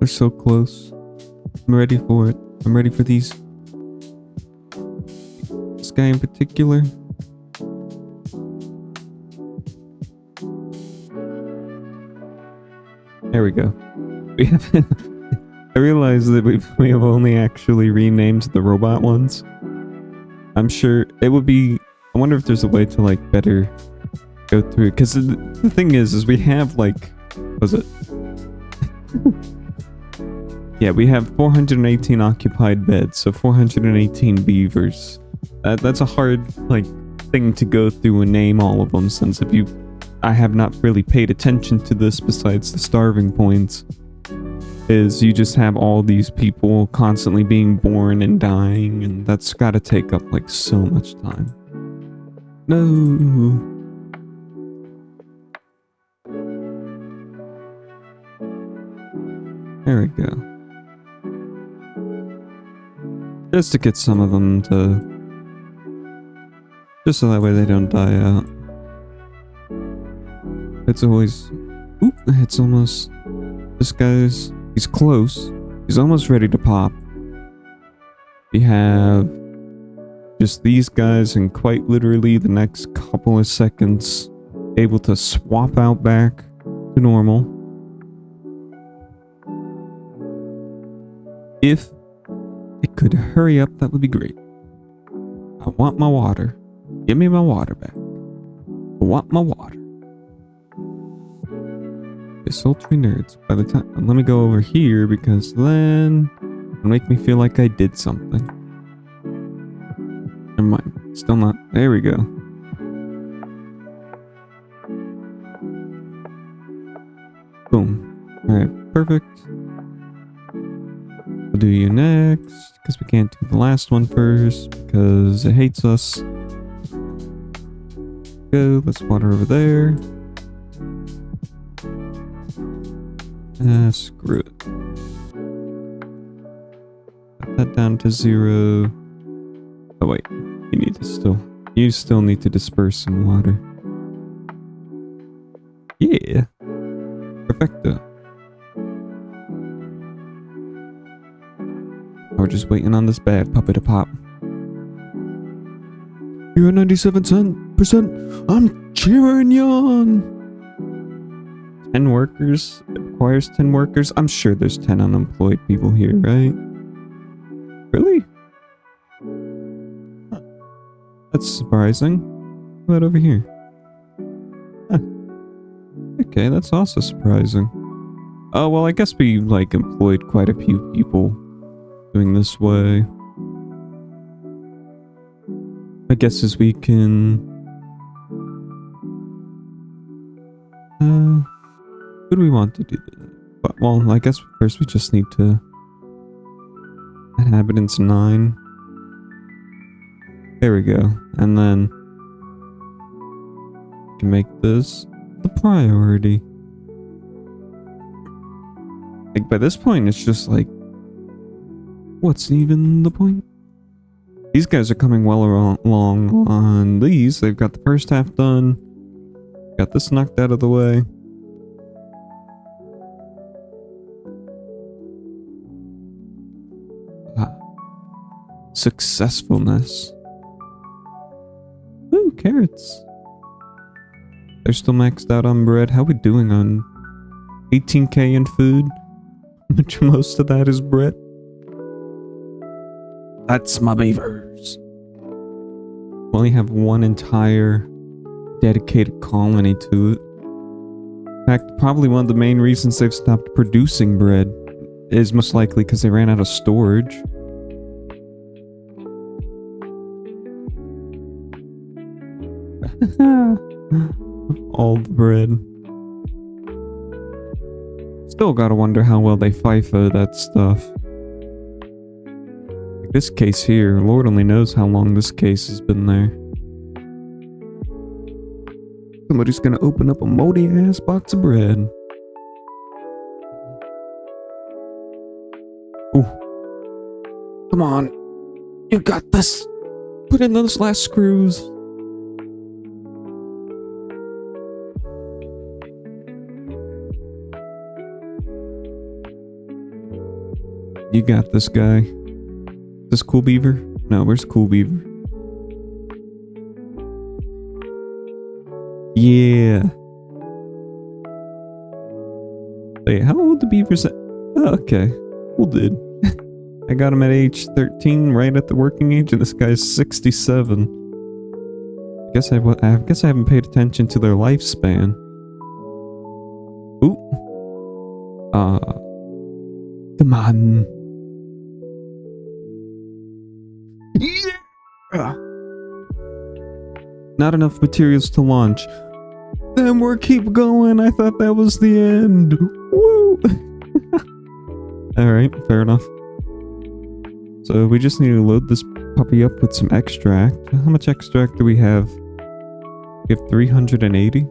We're so close. I'm ready for it. I'm ready for these. This guy in particular. There we go. We have. I realize that we have only actually renamed the robot ones. I'm sure it would be. I wonder if there's a way to like better go through, because the thing is we have like, was it? Yeah, we have 418 occupied beds, so 418 beavers. That's a hard like thing to go through and name all of them, since I have not really paid attention to this besides the starving points. Is you just have all these people constantly being born and dying, and that's got to take up like so much time. No. There we go. Just to get some of them to... Just so that way they don't die out. It's always... Oop, it's almost... This guy's... He's close. He's almost ready to pop. We have... Just these guys in quite literally the next couple of seconds able to swap out back to normal. If it could hurry up, that would be great. I want my water. Give me my water back. I want my water. The sultry nerds. By the time... Let me go over here, because then it'll make me feel like I did something. Never mind. Still not. There we go. Boom. Alright, perfect. We'll do you next, because we can't do the last one first, because it hates us. Go, let's water over there. Screw it. Put that down to 0. Oh wait, you still need to disperse some water. Yeah. Perfecto. We're just waiting on this bad puppy to pop. You're at 97%. I'm cheering you on. 10 workers. It requires 10 workers. I'm sure there's 10 unemployed people here, right? Really? Huh. That's surprising. What about over here? Huh. Okay, that's also surprising. Oh, well, I guess we, like, employed quite a few people doing this way. I guess as we can... Who do we want to do this? But, well, I guess first we just need to... Inhabitants 9. There we go. And then... We can make this the priority. Like, by this point, it's just like... What's even the point? These guys are coming well along on these. They've got the first half done. Got this knocked out of the way. Successfulness. Ooh, carrots. They're still maxed out on bread. How we doing on 18k in food? Which most of that is bread. That's my beavers. We only have one entire dedicated colony to it. In fact, probably one of the main reasons they've stopped producing bread is most likely because they ran out of storage. All the bread. Still gotta wonder how well they FIFO that stuff. Like this case here, Lord only knows how long this case has been there. Somebody's gonna open up a moldy ass box of bread. Ooh. Come on. You got this. Put in those last screws. You got this guy. This Cool Beaver? No, where's Cool Beaver? Yeah. Wait, how old the Beavers at? Oh, okay. Cool dude. I got him at age 13, right at the working age, and this guy's 67. I guess I haven't paid attention to their lifespan. Ooh. Come on. Yeah. Not enough materials to launch. Then we're keep going. I thought that was the end. Woo! Alright, fair enough. So we just need to load this puppy up with some extract. How much extract do we have? We have 380.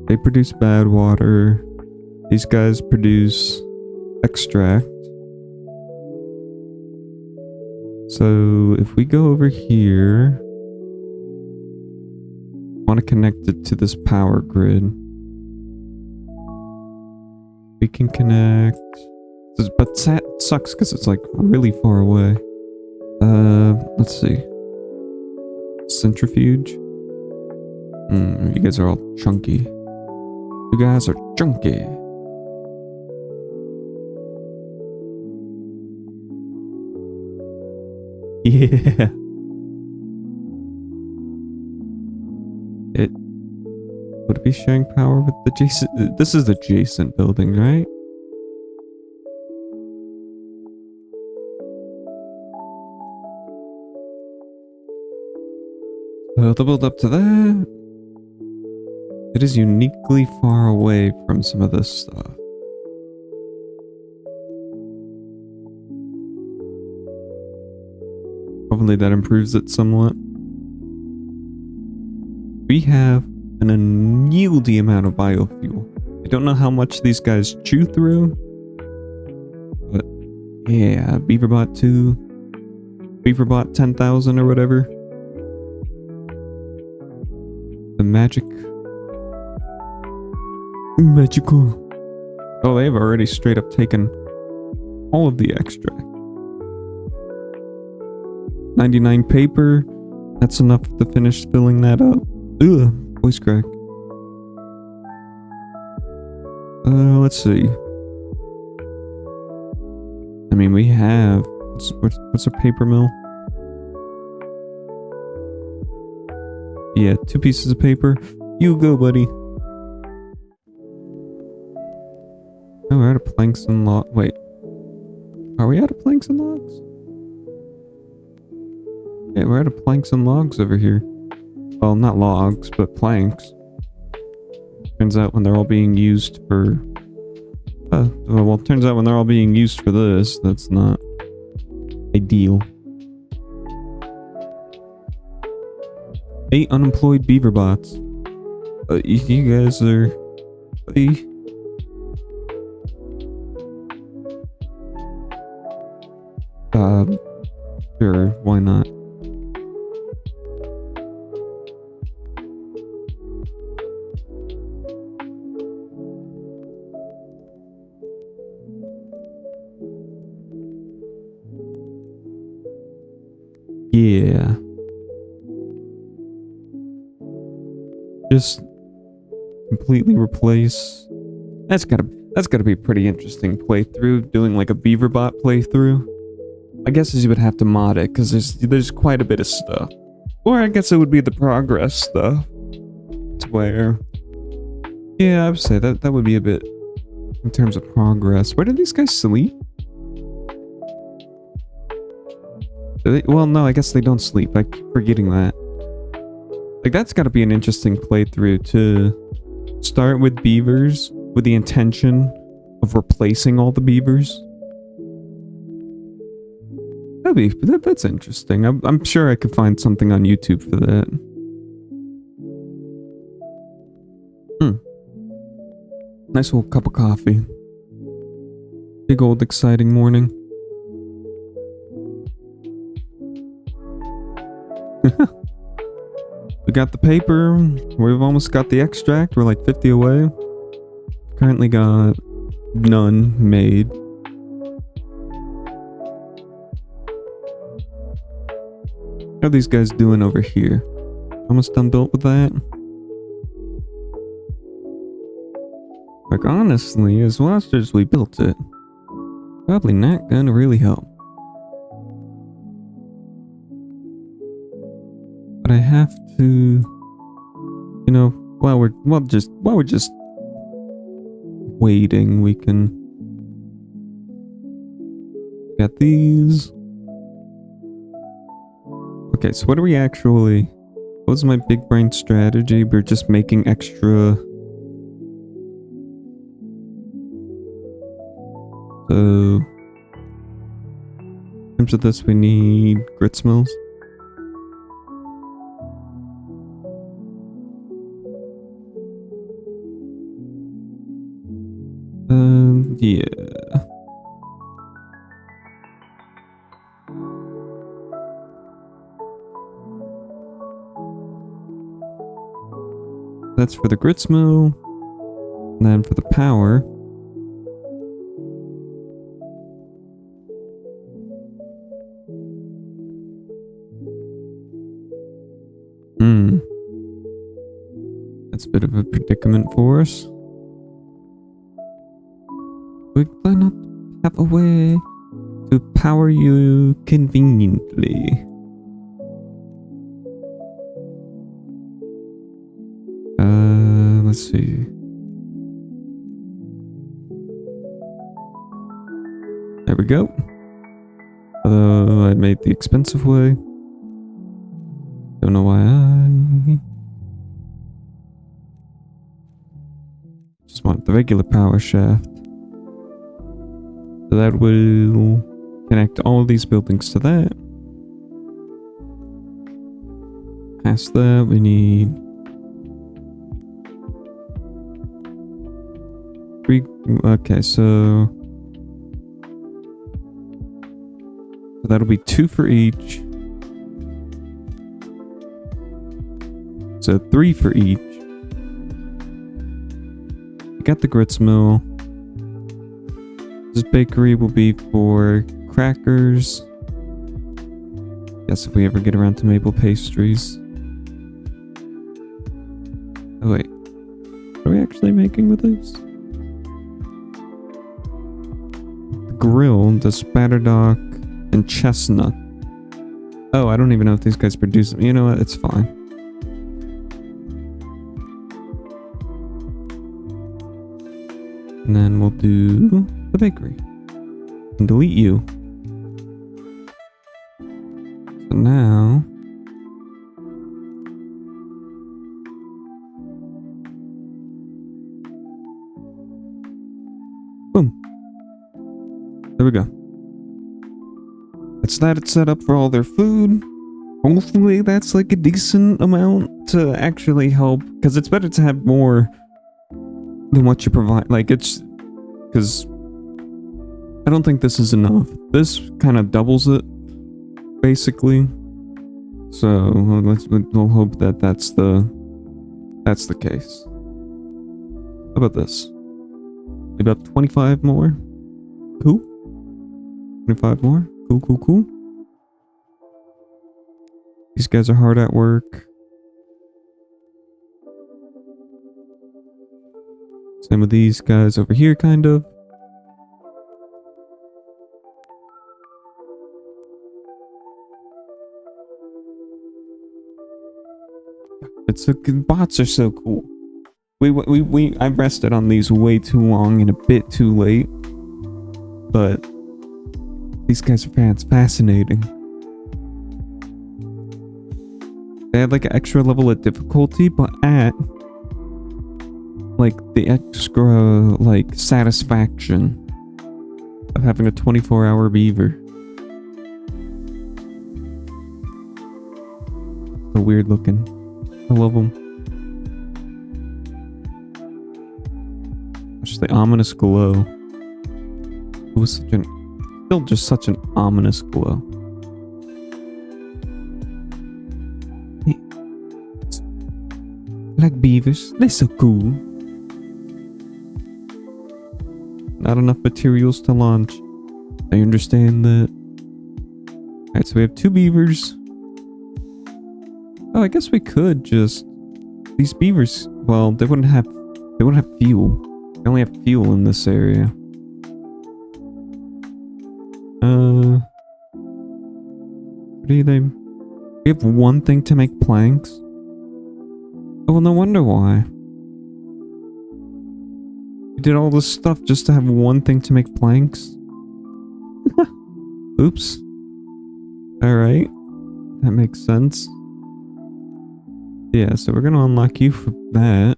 They produce bad water. These guys produce extract. So if we go over here, I want to connect it to this power grid. We can connect, but that sucks because it's like really far away. Let's see. Centrifuge. You guys are all chunky. You guys are chunky. Yeah. Would it be sharing power with the adjacent? This is the adjacent building, right? To build up to that, it is uniquely far away from some of this stuff. Hopefully that improves it somewhat. We have an unwieldy amount of biofuel. I don't know how much these guys chew through, but yeah, Beaverbot 2, Beaverbot 10,000 or whatever. The magical. Oh, they've already straight up taken all of the extract. 99 paper. That's enough to finish filling that up. Ugh, voice crack. Let's see. I mean, we have... What's a paper mill? Yeah, 2 pieces of paper. You go, buddy. Oh, we're out of planks and logs. Wait. Are we out of planks and logs? Yeah, we're out of planks and logs over here. Well, not logs, but planks. Turns out when they're all being used for... well, turns out when they're all being used for this, that's not ideal. 8 unemployed beaver bots. You guys are... Sure, why not? Yeah. Just completely replace. That's gotta be a pretty interesting playthrough, doing like a Beaverbot playthrough. I guess you would have to mod it, because there's quite a bit of stuff. Or I guess it would be the progress stuff. To where... Yeah, I would say that would be a bit... In terms of progress. Where do these guys sleep? Well, no, I guess they don't sleep. I keep forgetting that. Like, that's gotta be an interesting playthrough, to start with beavers with the intention of replacing all the beavers. That's interesting. I'm sure I could find something on YouTube for that. Nice little cup of coffee. Big old exciting morning. We got the paper. We've almost got the extract. We're like 50 away. currently got none made. How are these guys doing over here? Almost done built with that? Like, honestly, as much as we built it, probably not gonna really help. But I have to, you know, while we're just waiting, we can get these. Okay, so what are we actually... What was my big brain strategy? We're just making extra... So... in terms of this, we need grits mills. Yeah. That's for the grits mill. And then for the power. That's a bit of a predicament for us. We might not have a way to power you conveniently. Let's see. There we go. Although I made the expensive way. Don't know why I just want the regular power shaft. So that will connect all of these buildings to that. Past that, we need three. Okay, so that'll be 2 for each. So 3 for each. We got the grits mill. This bakery will be for crackers. Guess if we ever get around to maple pastries. Oh wait, what are we actually making with these? The grill, the spatterdock, and chestnut. Oh, I don't even know if these guys produce them. You know what? It's fine. And then we'll do the bakery. And delete you. So now... boom. There we go. That's that. It's set up for all their food. Hopefully that's like a decent amount to actually help. Because it's better to have more than what you provide. Like, it's... because I don't think this is enough. This kind of doubles it, basically. So we'll hope that that's the case. How about this? About 25 more. Cool. 25 more. Cool. These guys are hard at work. Same with these guys over here, kind of. It's so bots are so cool. I rested on these way too long and a bit too late, but these guys are fascinating. They had like an extra level of difficulty, but at like the extra like satisfaction of having a 24-hour beaver. So weird looking. I love them. Just the ominous glow. It was still just such an ominous glow. Hey, I like beavers. They're so cool. Not enough materials to launch. I understand that. Alright, so we have 2 beavers. Oh, I guess we could just... These beavers, well, they wouldn't have fuel. They only have fuel in this area. What do they... We have 1 thing to make planks? Oh, well, no wonder why. We did all this stuff just to have 1 thing to make planks? Oops. Alright. That makes sense. Yeah, so we're gonna unlock you for that.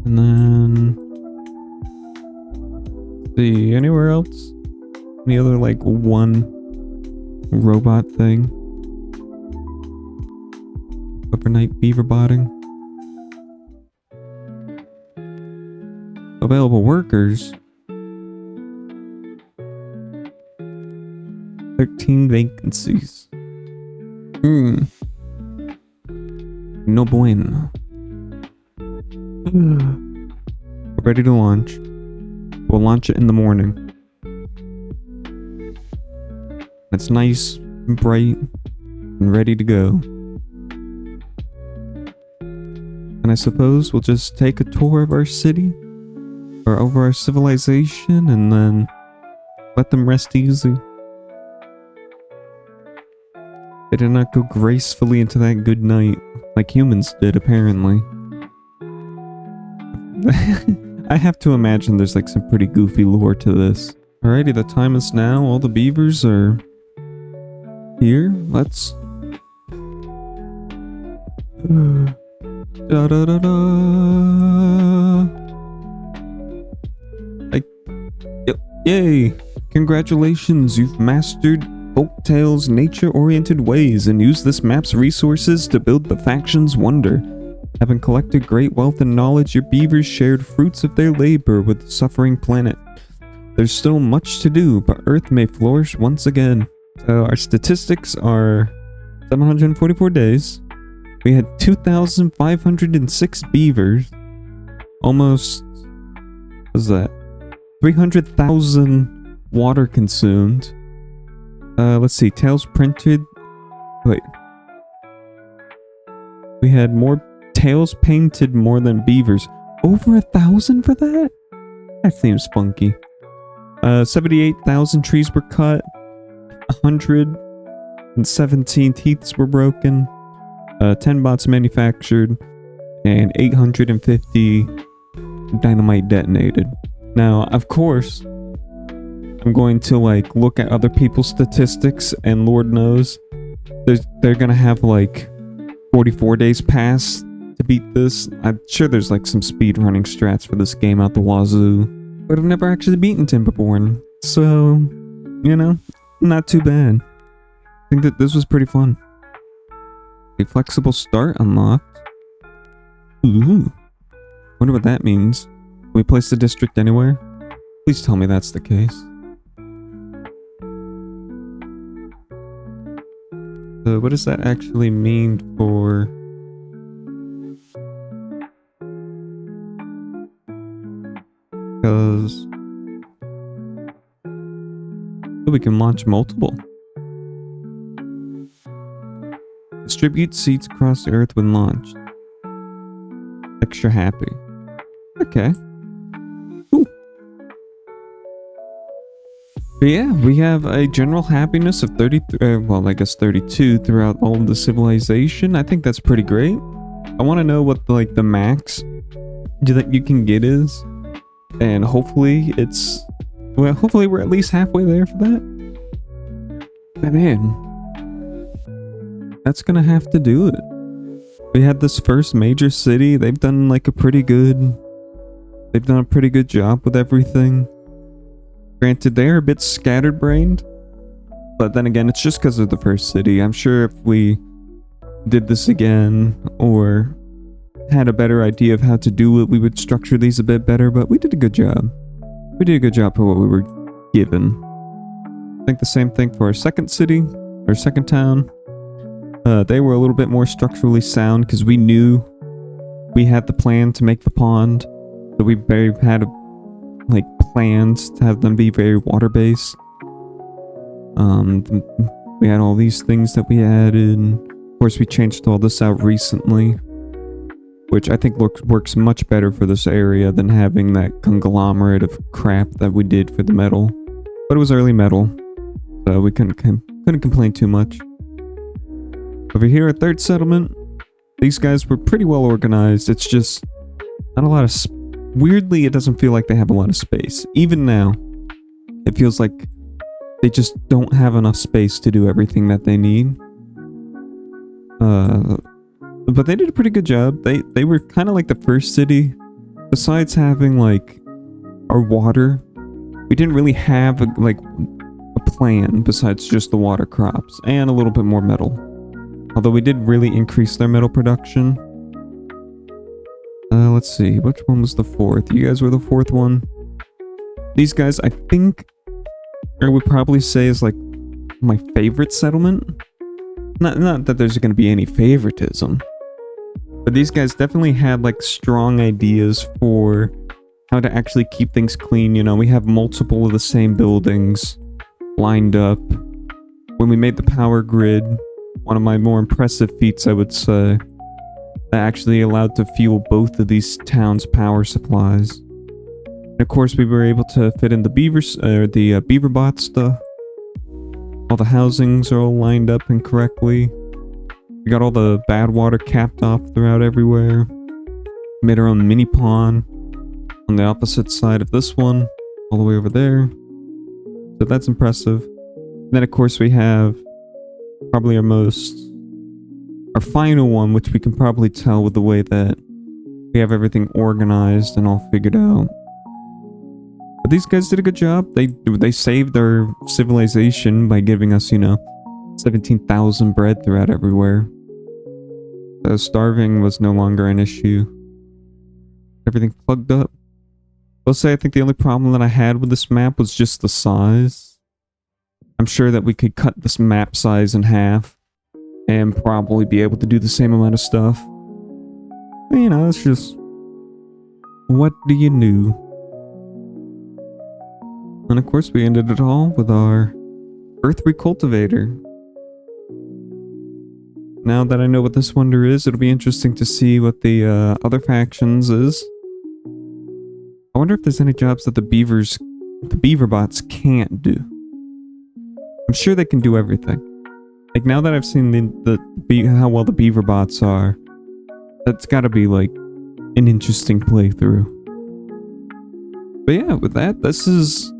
And then... see, anywhere else? Any other, like, 1 robot thing? Overnight beaver botting? Available workers? 13 vacancies. No bueno. We're ready to launch. We'll launch it in the morning. It's nice, and bright, and ready to go. And I suppose we'll just take a tour of our city, or over our civilization, and then let them rest easy. They did not go gracefully into that good night, like humans did, apparently. I have to imagine there's like some pretty goofy lore to this. Alrighty, the time is now. All the beavers are here. Let's... da da da da. Yay! Congratulations, you've mastered Folktale's nature-oriented ways and used this map's resources to build the faction's wonder. Having collected great wealth and knowledge, your beavers shared fruits of their labor with the suffering planet. There's still much to do, but Earth may flourish once again. So our statistics are 744 days. We had 2,506 beavers. Almost... what was that? 300,000 water consumed. Let's see. Tails printed... wait. We had more tails painted more than beavers. Over 1,000 for that? That seems funky. 78,000 trees were cut. 117 teeths were broken. 10 bots manufactured. And 850 dynamite detonated. Now, of course, I'm going to like look at other people's statistics, and Lord knows they're gonna have like 44 days pass to beat this. I'm sure there's like some speedrunning strats for this game out the wazoo, but I've never actually beaten Timberborn, so you know, not too bad. I think that this was pretty fun. A flexible start unlocked. Ooh, wonder what that means. Can we place the district anywhere? Please tell me that's the case. So what does that actually mean for... because... we can launch multiple. Distribute seeds across the earth when launched. Extra happy. Okay. Cool. But yeah, we have a general happiness of 33, well, I guess 32 throughout all of the civilization. I think that's pretty great. I want to know what like the max that you can get is. And hopefully it's... well, hopefully we're at least halfway there for that. But man, that's gonna have to do it. We had this first major city. They've done like a pretty good... they've done a pretty good job with everything. Granted, they're a bit scatterbrained, but then again, it's just because of the first city. I'm sure if we did this again, or had a better idea of how to do it, we would structure these a bit better, but we did a good job. We did a good job for what we were given. I think the same thing for our second city, our second town. They were a little bit more structurally sound because we knew we had the plan to make the pond. So we had like plans to have them be very water based. We had all these things that we added. Of course, we changed all this out recently, which I think works much better for this area than having that conglomerate of crap that we did for the metal. But it was early metal, so we couldn't complain too much. Over here at Third Settlement, these guys were pretty well organized. It's just not a lot of... Weirdly, it doesn't feel like they have a lot of space. Even now, it feels like they just don't have enough space to do everything that they need. But they did a pretty good job. They were kind of like the first city. Besides having like our water, we didn't really have a plan besides just the water crops and a little bit more metal. Although we did really increase their metal production. Let's see, which one was the fourth? You guys were the fourth one. These guys, I think, I would probably say is like my favorite settlement. Not that there's going to be any favoritism, but these guys definitely had like strong ideas for how to actually keep things clean. You know, we have multiple of the same buildings lined up. When we made the power grid, one of my more impressive feats, I would say, that actually allowed to fuel both of these towns' power supplies. And of course, we were able to fit in the beavers, the beaver bot stuff. All the housings are all lined up incorrectly. We got all the bad water capped off throughout everywhere. Made our own mini pond on the opposite side of this one, all the way over there. So that's impressive. And then of course we have probably our final one, which we can probably tell with the way that we have everything organized and all figured out. But these guys did a good job. They saved our civilization by giving us, 17,000 bread throughout everywhere. So starving was no longer an issue. Everything plugged up. I'll say I think the only problem that I had with this map was just the size. I'm sure that we could cut this map size in half and probably be able to do the same amount of stuff. But, it's just... what do you do? And of course we ended it all with our Earth Recultivator. Now that I know what this wonder is, it'll be interesting to see what the other factions is. I wonder if there's any jobs that the beaver bots can't do. I'm sure they can do everything. Like, now that I've seen how well the beaver bots are, that's gotta be like an interesting playthrough. But yeah, with that, this was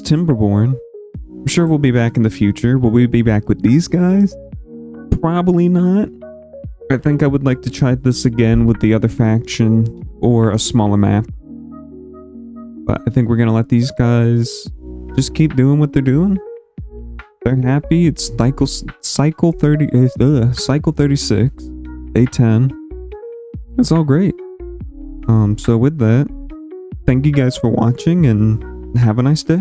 Timberborn. I'm sure we'll be back in the future. Will we be back with these guys? Probably not. I think I would like to try this again with the other faction or a smaller map. But I think we're gonna let these guys just keep doing what they're doing. They're happy. It's cycle 36, day 10. That's all great. So with that, thank you guys for watching and have a nice day.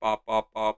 Bop, bop, bop.